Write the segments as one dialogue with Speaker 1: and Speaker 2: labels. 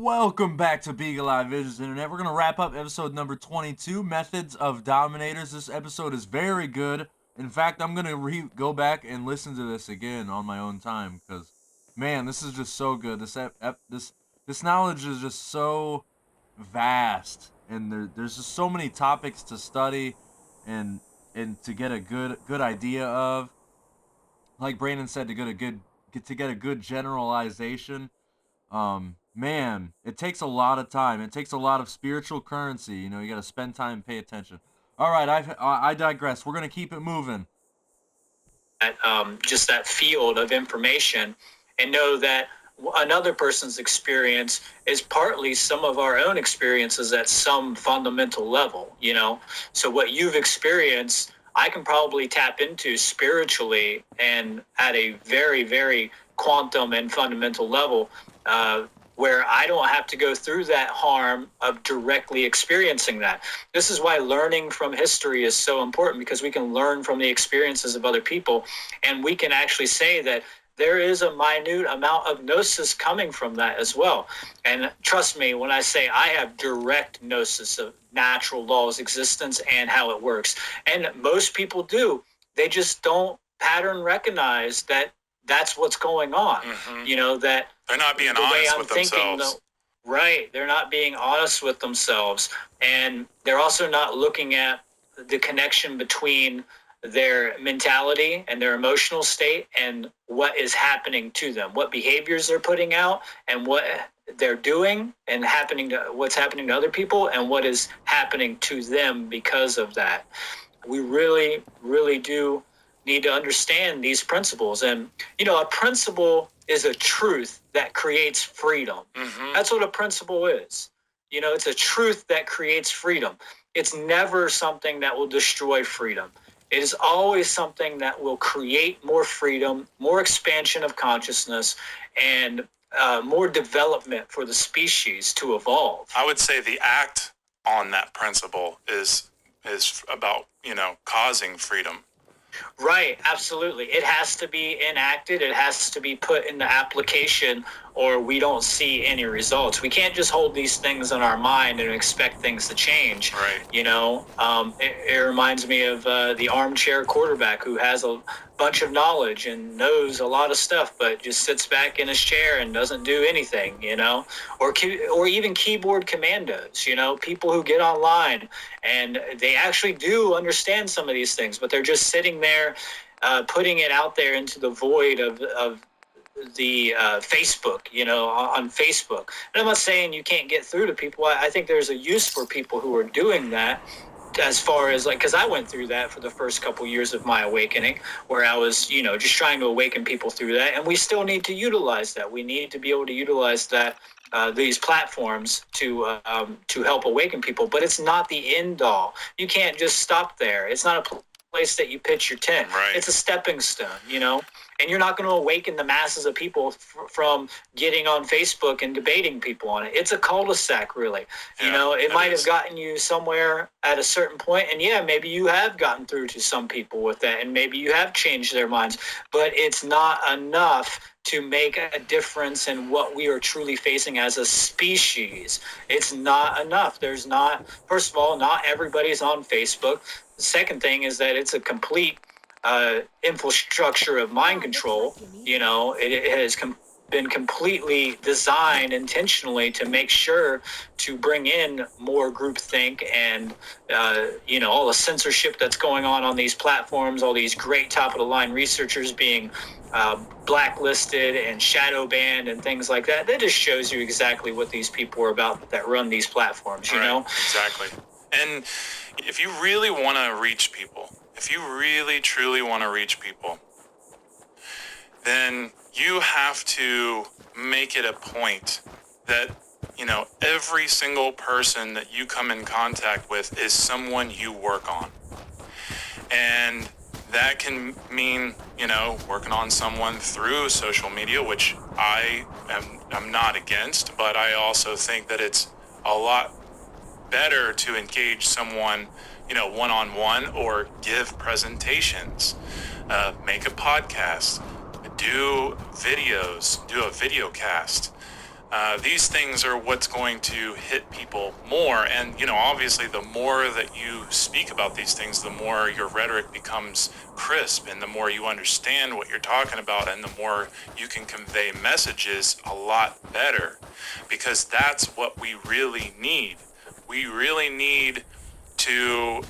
Speaker 1: Welcome back to Beagle Eye Visions Internet. We're going to wrap up episode number 22, Methods of Dominators. This episode is very good. In fact, I'm going to go back and listen to this again on my own time because, man, this is just so good. This knowledge is just so vast, and there's just so many topics to study and to get a good idea of. Like Brandon said, to get a good generalization. Man, it takes a lot of time. It takes a lot of spiritual currency. You know, you got to spend time and pay attention. All right, I digress. We're gonna keep it moving.
Speaker 2: Just that field of information, and know that another person's experience is partly some of our own experiences at some fundamental level. You know, so what you've experienced, I can probably tap into spiritually and at a very, very quantum and fundamental level, where I don't have to go through that harm of directly experiencing that. This is why learning from history is so important, because we can learn from the experiences of other people, and we can actually say that there is a minute amount of gnosis coming from that as well. And trust me when I say I have direct gnosis of natural laws, existence, and how it works. And most people do. They just don't pattern recognize that that's what's going on. Mm-hmm. You know, that
Speaker 3: they're not being honest with themselves.
Speaker 2: Right. They're not being honest with themselves. And they're also not looking at the connection between their mentality and their emotional state and what is happening to them, what behaviors they're putting out and what they're doing and what's happening to other people and what is happening to them because of that. We really, really do need to understand these principles. And, you know, a principle is a truth that creates freedom. Mm-hmm. That's what a principle is. You know, it's a truth that creates freedom. It's never something that will destroy freedom. It is always something that will create more freedom, more expansion of consciousness, and more development for the species to evolve.
Speaker 3: I would say the act on that principle is about, you know, causing freedom.
Speaker 2: Right, absolutely. It has to be enacted. It has to be put into application, or we don't see any results. We can't just hold these things in our mind and expect things to change.
Speaker 3: Right.
Speaker 2: You know, it reminds me of the armchair quarterback who has a bunch of knowledge and knows a lot of stuff, but just sits back in his chair and doesn't do anything, you know, or even keyboard commandos, you know, people who get online and they actually do understand some of these things, but they're just sitting there, putting it out there into the void of the Facebook, you know, on Facebook. And I'm not saying you can't get through to people. I think there's a use for people who are doing that, as far as like, because I went through that for the first couple years of my awakening, where I was, you know, just trying to awaken people through that. And we still need to utilize that. We need to be able to utilize that, these platforms to help awaken people. But it's not the end all. You can't just stop there. It's not a place that you pitch your tent.
Speaker 3: Right.
Speaker 2: It's a stepping stone, you know. And you're not going to awaken the masses of people from getting on Facebook and debating people on it. It's a cul-de-sac, really. Yeah, you know, it might have gotten you somewhere at a certain point, and yeah, maybe you have gotten through to some people with that, and maybe you have changed their minds, but it's not enough to make a difference in what we are truly facing as a species. It's not enough. First of all, not everybody's on Facebook. The second thing is that it's a complete infrastructure of mind control. You know, it has been completely designed intentionally to make sure to bring in more groupthink and, you know, all the censorship that's going on these platforms, all these great top-of-the-line researchers being blacklisted and shadow banned and things like that. That just shows you exactly what these people are about that run these platforms, you know?
Speaker 3: Exactly. And if you really want to reach people, if you really, truly want to reach people, then you have to make it a point that, you know, every single person that you come in contact with is someone you work on. And that can mean, you know, working on someone through social media, which I'm not against, but I also think that it's a lot better to engage someone, you know, one-on-one, or give presentations, make a podcast, do videos, do a video cast. These things are what's going to hit people more. And, obviously the more that you speak about these things, the more your rhetoric becomes crisp and the more you understand what you're talking about and the more you can convey messages a lot better, because that's what we really need. We really need to,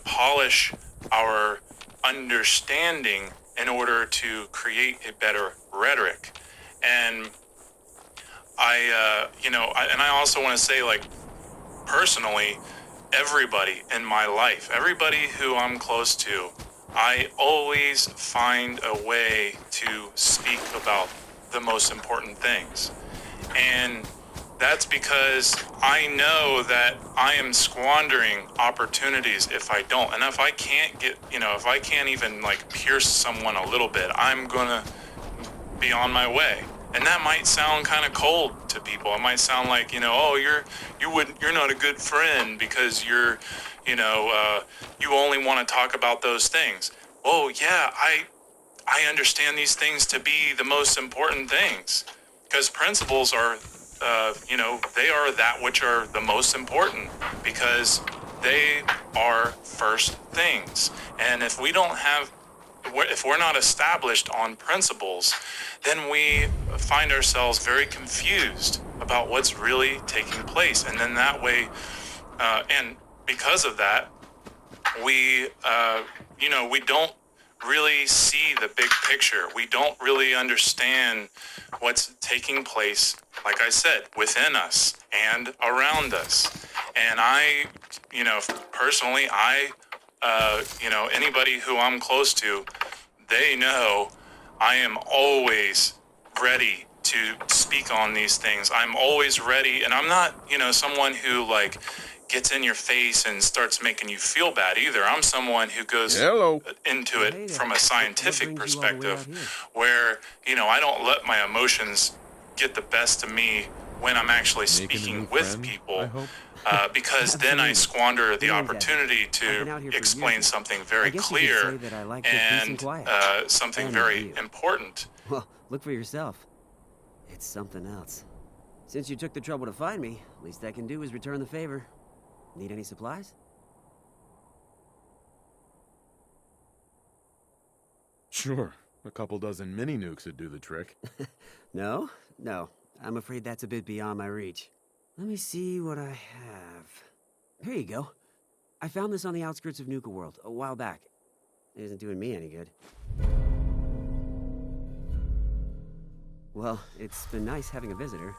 Speaker 3: polish our understanding in order to create a better rhetoric. And I also want to say, like, personally, everybody in my life, everybody who I'm close to, I always find a way to speak about the most important things. And that's because I know that I am squandering opportunities if I don't. And if I can't if I can't even like pierce someone a little bit, I'm gonna be on my way. And that might sound kind of cold to people. It might sound like, oh, you're not a good friend because you only want to talk about those things. Oh yeah, I understand these things to be the most important things, because principles are, they are that which are the most important, because they are first things. And if we're not established on principles, then we find ourselves very confused about what's really taking place. And then that way, and because of that, we don't really see the big picture. We don't really understand what's taking place, like I said, within us and around us. And personally, anybody who I'm close to, they know I am always ready to speak on these things. I'm always ready, and I'm not, someone who like gets in your face and starts making you feel bad either. I'm someone who goes into it from a scientific perspective, where, I don't let my emotions get the best of me when I'm actually speaking with people, because then I squander the opportunity to explain something very clear and something very important.
Speaker 4: Well, look for yourself. It's something else. Since you took the trouble to find me, least I can do is return the favor. Need any supplies?
Speaker 5: Sure. A couple dozen mini nukes would do the trick.
Speaker 4: No. I'm afraid that's a bit beyond my reach. Let me see what I have. Here you go. I found this on the outskirts of Nuka World a while back. It isn't doing me any good. Well, it's been nice having a visitor.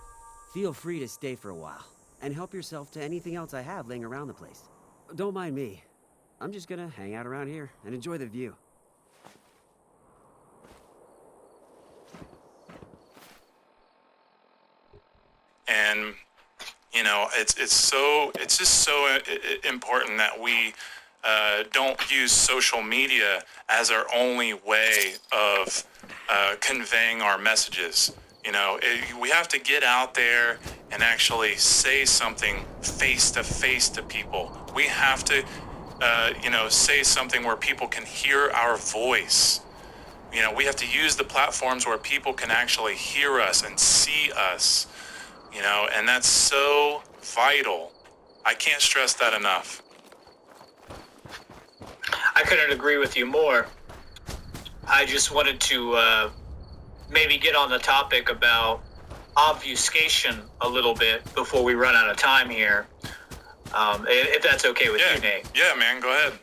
Speaker 4: Feel free to stay for a while, and help yourself to anything else I have laying around the place. Don't mind me. I'm just gonna hang out around here and enjoy the view.
Speaker 3: And it's just so important that we don't use social media as our only way of conveying our messages. We have to get out there and actually say something face to face to people. We have to, say something where people can hear our voice. We have to use the platforms where people can actually hear us and see us. And that's so vital. I can't stress that enough.
Speaker 2: I couldn't agree with you more. I just wanted to maybe get on the topic about obfuscation a little bit before we run out of time here. If that's okay with you, Nate.
Speaker 3: Yeah, man, go ahead.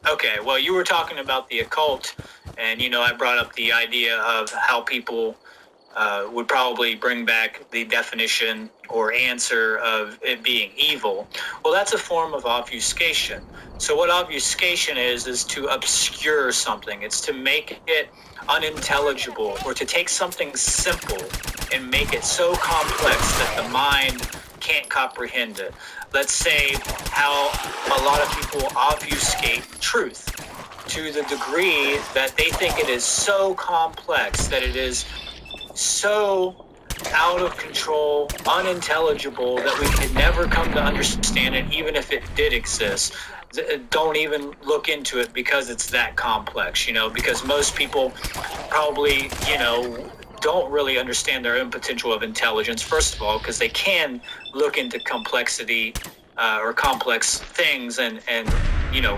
Speaker 2: Okay, well, you were talking about the occult, and, I brought up the idea of how people would probably bring back the definition or answer of it being evil. Well, that's a form of obfuscation. So what obfuscation is to obscure something. It's to make it unintelligible, or to take something simple and make it so complex that the mind can't comprehend it. Let's say how a lot of people obfuscate truth to the degree that they think it is so complex, that it is so out of control, unintelligible, that we could never come to understand it, even if it did exist. Don't even look into it because it's that complex, because most people probably, don't really understand their own potential of intelligence, first of all, because they can look into complexity or complex things and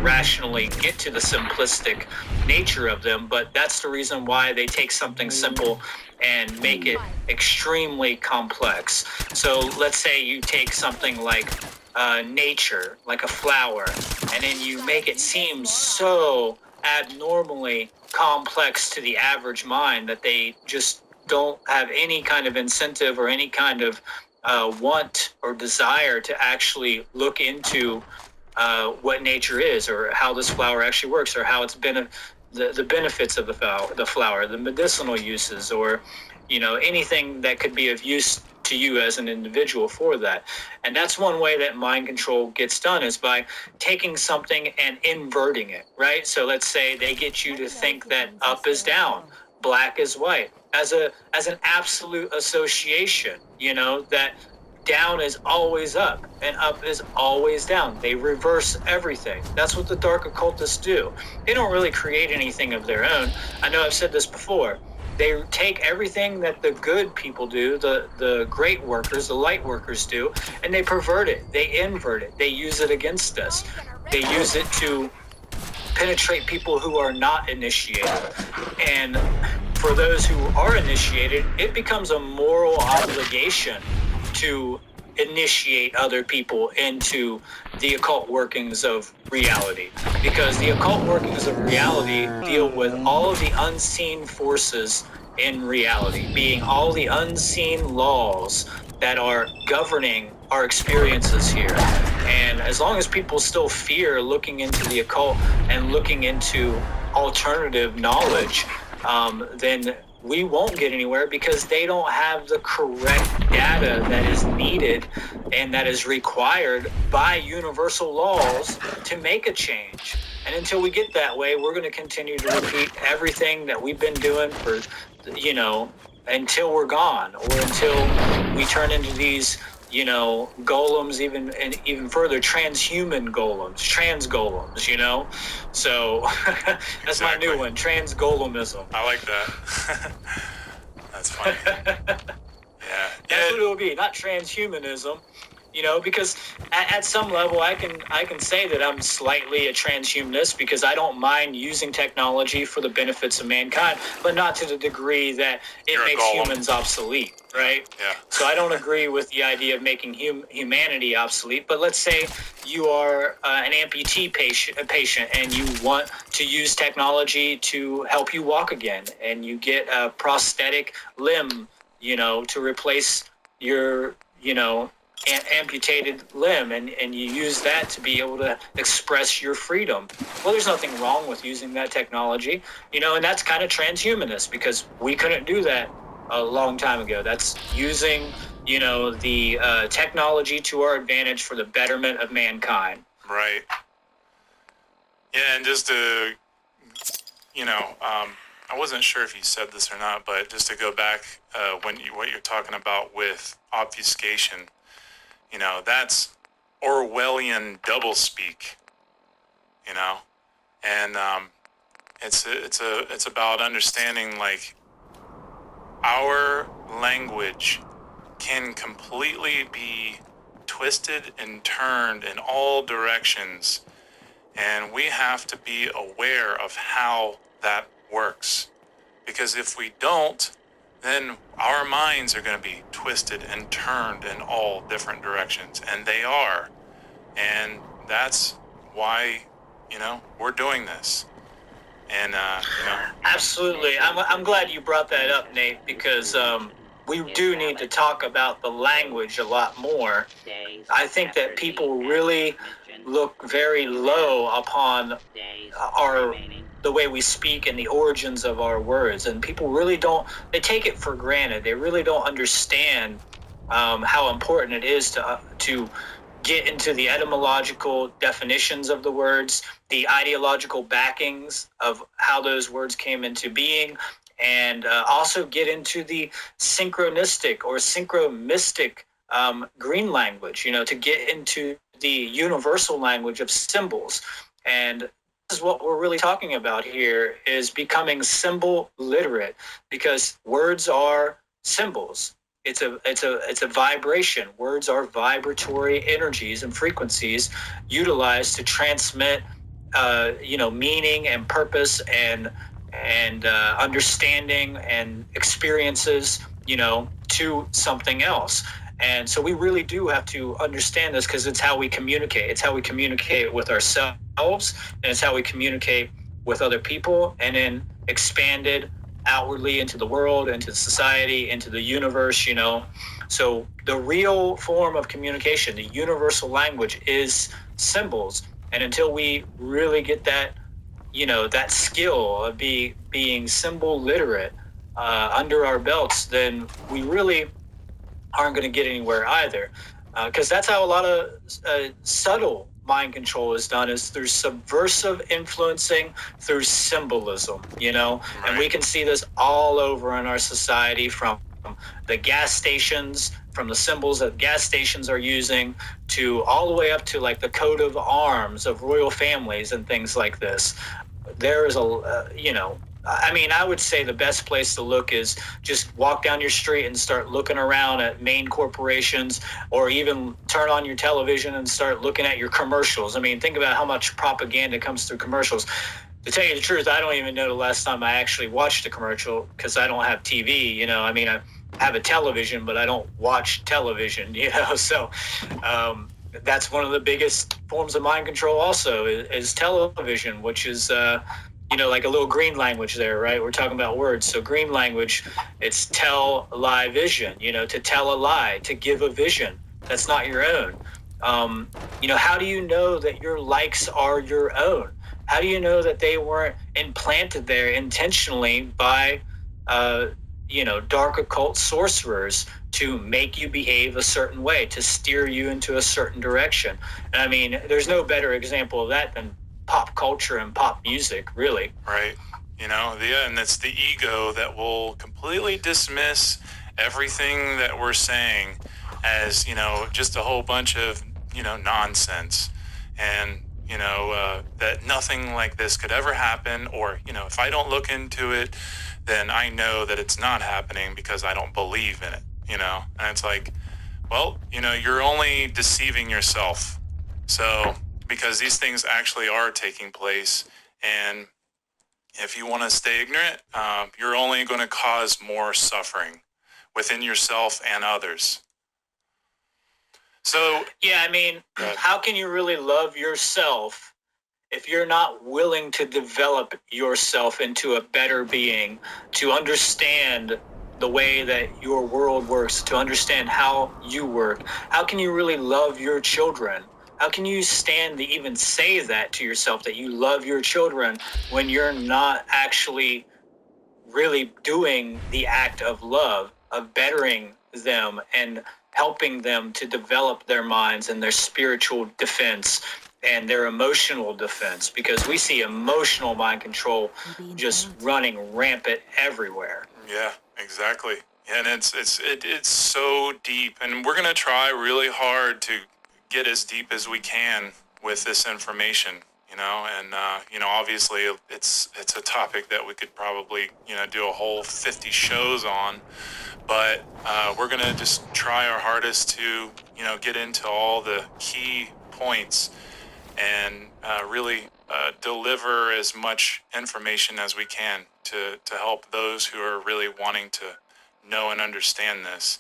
Speaker 2: rationally get to the simplistic nature of them. But that's the reason why they take something simple and make it extremely complex. So let's say you take something like nature, like a flower, and then you make it seem so abnormally complex to the average mind that they just don't have any kind of incentive or any kind of want or desire to actually look into what nature is, or how this flower actually works, or how it's been the benefits of the flower, the medicinal uses, or anything that could be of use to you as an individual for that. And that's one way that mind control gets done, is by taking something and inverting it, right? So let's say they get you to think that up is down, black is white, as an absolute association, that down is always up and up is always down. They reverse everything. That's what the dark occultists do. They don't really create anything of their own. I know I've said this before. They take everything that the good people do, the great workers, the light workers do, and they pervert it. They invert it. They use it against us. They use it to penetrate people who are not initiated. And for those who are initiated, it becomes a moral obligation to initiate other people into the occult workings of reality, because the occult workings of reality deal with all of the unseen forces in reality, being all the unseen laws that are governing our experiences here. And as long as people still fear looking into the occult and looking into alternative knowledge, then we won't get anywhere, because they don't have the correct data that is needed and that is required by universal laws to make a change. And until we get that way, we're going to continue to repeat everything that we've been doing for, until we're gone, or until we turn into these, golems, even further, transhuman golems, trans golems, So that's my new one, trans golemism.
Speaker 3: I like that. That's funny. Yeah.
Speaker 2: That's what it will be, not transhumanism. Because at some level I can say that I'm slightly a transhumanist, because I don't mind using technology for the benefits of mankind, but not to the degree that it makes humans obsolete, right?
Speaker 3: Yeah.
Speaker 2: So I don't agree with the idea of making humanity obsolete. But let's say you are an amputee patient and you want to use technology to help you walk again, and you get a prosthetic limb, to replace your, amputated limb, and you use that to be able to express your freedom. Well, there's nothing wrong with using that technology, and that's kind of transhumanist, because we couldn't do that a long time ago. That's using, the technology to our advantage for the betterment of mankind.
Speaker 3: Right. Yeah, and just to, I wasn't sure if you said this or not, but just to go back, what you're talking about with obfuscation, that's Orwellian doublespeak, and it's about understanding, like, our language can completely be twisted and turned in all directions, and we have to be aware of how that works, because if we don't, then our minds are going to be twisted and turned in all different directions, and they are. And that's why, we're doing this. And,
Speaker 2: Absolutely. I'm glad you brought that up, Nate, because we do need to talk about the language a lot more. I think that people really look very low upon the way we speak and the origins of our words, and people really they take it for granted. They really don't understand how important it is to get into the etymological definitions of the words, the ideological backings of how those words came into being, and also get into the synchronistic or synchromystic green language, to get into the universal language of symbols. And is what we're really talking about here, is becoming symbol literate, because words are symbols. It's a vibration. Words are vibratory energies and frequencies utilized to transmit meaning and purpose and understanding and experiences, to something else. And so we really do have to understand this, because it's how we communicate. It's how we communicate with ourselves, and it's how we communicate with other people, and then expanded outwardly into the world, into society, into the universe. So the real form of communication, the universal language, is symbols. And until we really get that, that skill of being symbol literate under our belts, then we really aren't going to get anywhere either. Because that's how a lot of subtle mind control is done, is through subversive influencing, through symbolism,
Speaker 3: Right.
Speaker 2: And we can see this all over in our society, from the gas stations, from the symbols that gas stations are using, to all the way up to like the coat of arms of royal families and things like this. There is I would say the best place to look is just walk down your street and start looking around at main corporations, or even turn on your television and start looking at your commercials. I mean, think about how much propaganda comes through commercials. To tell you the truth, I don't even know the last time I actually watched a commercial, because I don't have TV. I have a television, but I don't watch television. So that's one of the biggest forms of mind control. Also, is television, which is like a little green language there, right? We're talking about words. So green language, it's tell, lie, vision, to tell a lie, to give a vision that's not your own. How do you know that your likes are your own? How do you know that they weren't implanted there intentionally by, dark occult sorcerers to make you behave a certain way, to steer you into a certain direction? And I mean, there's no better example of that than pop culture and pop music, really.
Speaker 3: Right. And it's the ego that will completely dismiss everything that we're saying as, just a whole bunch of, nonsense. And, that nothing like this could ever happen. Or, if I don't look into it, then I know that it's not happening because I don't believe in it, And it's like, well, you're only deceiving yourself. So, because these things actually are taking place, and if you want to stay ignorant, you're only going to cause more suffering within yourself and others. So
Speaker 2: yeah, I mean, how can you really love yourself if you're not willing to develop yourself into a better being, to understand the way that your world works, to understand how you work? How can you really love your children? How can you stand to even say that to yourself, that you love your children, when you're not actually really doing the act of love, of bettering them and helping them to develop their minds and their spiritual defense and their emotional defense? Because we see emotional mind control just running rampant everywhere.
Speaker 3: Yeah, exactly. And it's so deep, and we're going to try really hard to get as deep as we can with this information, and obviously it's a topic that we could probably, do a whole 50 shows on, but we're going to just try our hardest to, get into all the key points and really deliver as much information as we can to help those who are really wanting to know and understand this.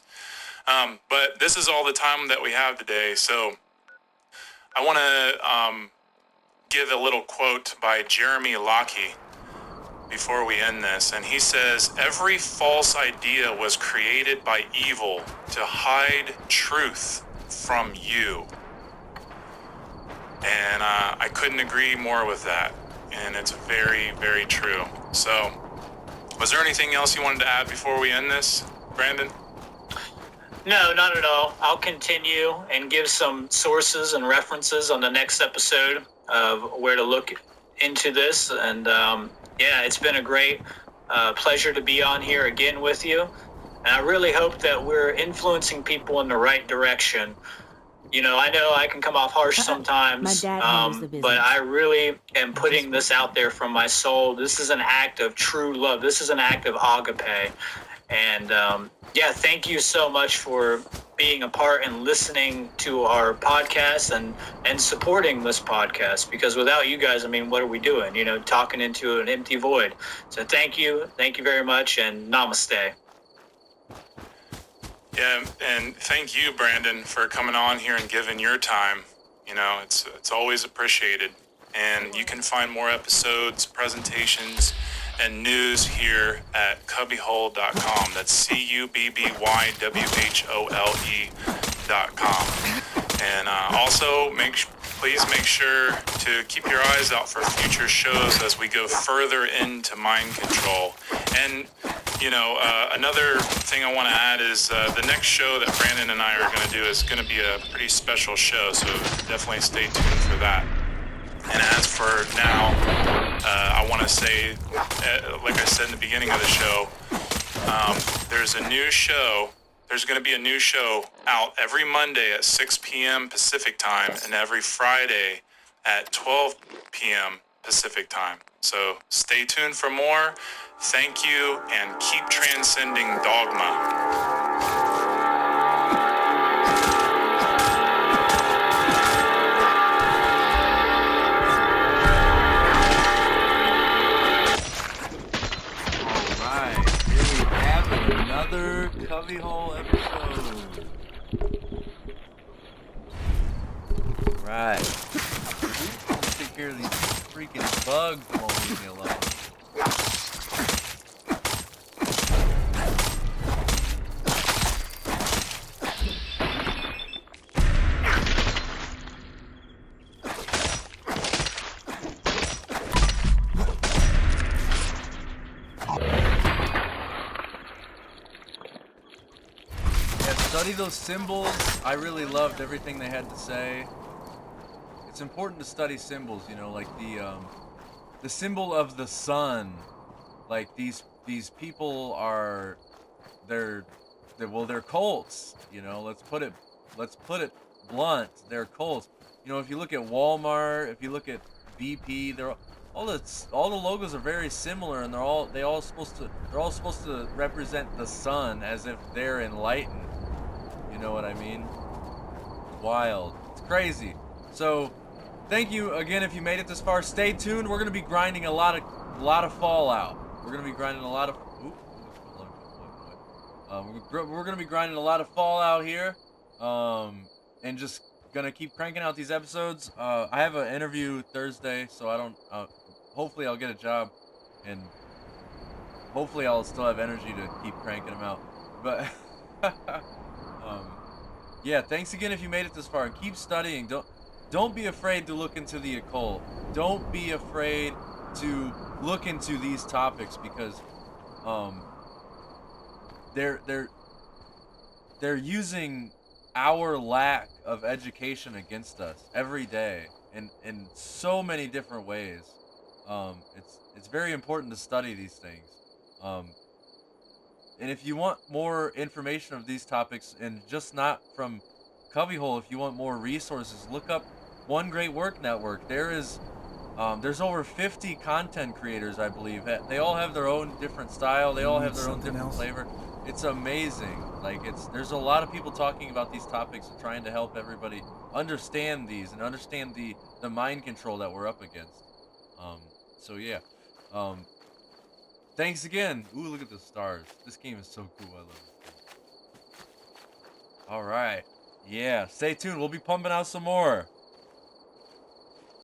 Speaker 3: But this is all the time that we have today, so I want to give a little quote by Jeremy Locke before we end this, and he says, "Every false idea was created by evil to hide truth from you." And I couldn't agree more with that, and it's very, very true. So, was there anything else you wanted to add before we end this, Brandon?
Speaker 2: No, not at all. I'll continue and give some sources and references on the next episode of where to look into this. And it's been a great pleasure to be on here again with you. And I really hope that we're influencing people in the right direction, You know I can come off harsh sometimes,
Speaker 6: My dad handles the
Speaker 2: but
Speaker 6: business.
Speaker 2: I really am putting this out there from my soul. This is an act of true love. This is an act of agape. And yeah, thank you so much for being a part and listening to our podcast and supporting this podcast, because without you guys, I mean, what are we doing? You know, talking into an empty void. So thank you very much, and namaste.
Speaker 3: Yeah, and thank you, Brandon, for coming on here and giving your time. You know, it's always appreciated. And you can find more episodes, presentations, and news here at CubbyWhole.com. That's CubbyWhole.com. And also, please make sure to keep your eyes out for future shows as we go further into mind control. And you know, another thing I want to add is the next show that Brandon and I are going to do is going to be a pretty special show, so definitely stay tuned for that. And as for now, I want to say, like I said in the beginning of the show, there's a new show. There's going to be a new show out every Monday at 6 p.m. Pacific time and every Friday at 12 p.m. Pacific time. So stay tuned for more. Thank you, and keep transcending dogma.
Speaker 1: Another CubbyWhole episode. Right. Let's take care of these freaking bugs that won't leave me alone. Study those symbols. I really loved everything they had to say. It's important to study symbols, you know, like the symbol of the sun. Like these people are they're cults, you know. Let's put it blunt. They're cults. You know, if you look at Walmart, if you look at BP, all the logos are very similar, and they're all supposed to represent the sun as if they're enlightened. You know what I mean? Wild. It's crazy. So, thank you again if you made it this far. Stay tuned. We're gonna be grinding a lot of Fallout. We're gonna be grinding a lot of. We're gonna be grinding a lot of Fallout here, and just gonna keep cranking out these episodes. I have an interview Thursday, so I don't. Hopefully, I'll get a job, and hopefully, I'll still have energy to keep cranking them out. But. Yeah, thanks again if you made it this far, and keep studying. Don't be afraid to look into the occult. Don't be afraid to look into these topics, because they're using our lack of education against us every day in so many different ways. It's very important to study these things. And if you want more information of these topics, and just not from CubbyWhole, if you want more resources, look up One Great Work Network. There's over 50 content creators, I believe. They all have their own different style. They all have their own different flavor. It's amazing. Like, there's a lot of people talking about these topics and trying to help everybody understand these and understand the mind control that we're up against. So yeah. Thanks again. Ooh, look at the stars. This game is so cool. I love this game. All right. Yeah, stay tuned. We'll be pumping out some more.